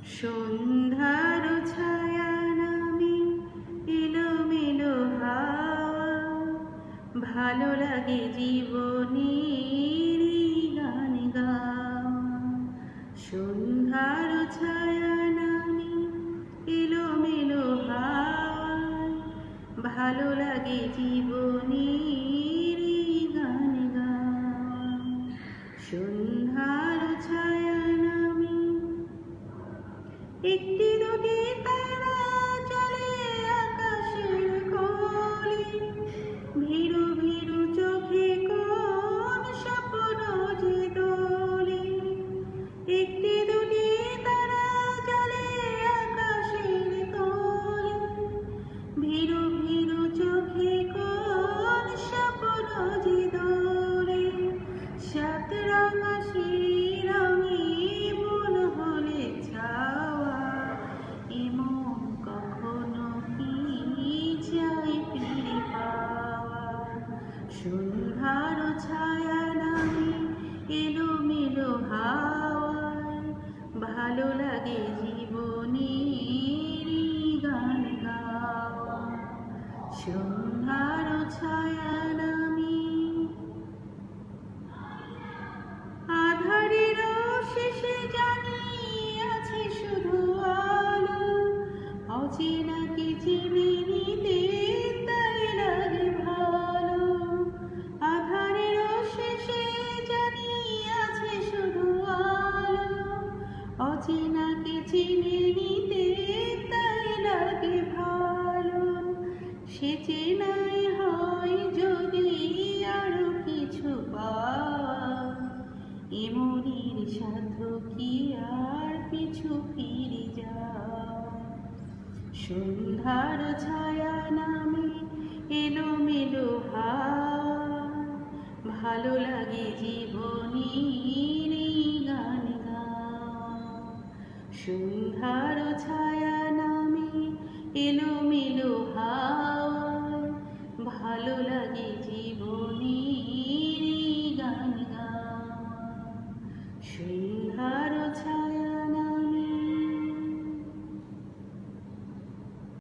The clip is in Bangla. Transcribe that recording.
সন্ধ্যার ছায়া নামে এলোমেলো হাওয়া, ভালো লাগে জীবনের গান গাওয়া। সন্ধ্যার ছায়া নামে এলোমেলো হাওয়া, ভালো লাগে জীবনের গান গাওয়া। সন্ধ্যার ছায়া নামে একটি দুটি তারা চলে আকাশের কোলে, ভীরু ভীরু চোখে কোন স্বপ্ন যে দোলে। একটি দুটি তারা চলে আকাশের কোলে, ভীরু ভীরু চোখে কোন স্বপ্ন যে দোলে। সাত রঙা সেই রঙে মন হলে ছাওয়া, এমন কখনো কি যায় ফিরে পাওয়া। সন্ধ্যার ছায়া নামে এলোমেলো হাওয়ায়, ভালো লাগে জীবনের গান গাওয়া। সন্ধ্যার ছায়া নামে আধারের শেষে জানি আছে শুধু আলো, অচেনাকে চিনে নিতে তাই লাগে ভালো। আধারের শেষে জানি আছে শুধু আলো, অচেনাকে চিনে নিতে তাই লাগে ভালো। সে চেনাই হয় যদি আরো কিছু পাওয়া, এমনির সাধ্য কি আর পিছু ফিরে যাওয়া। সন্ধ্যার ছায়া নামে এলোমেলো হাওয়া, ভালো লাগে জীবনের গান গাওয়া। সন্ধ্যার ছায়া নামে এলোমেলো হাওয়া, ভালো লাগে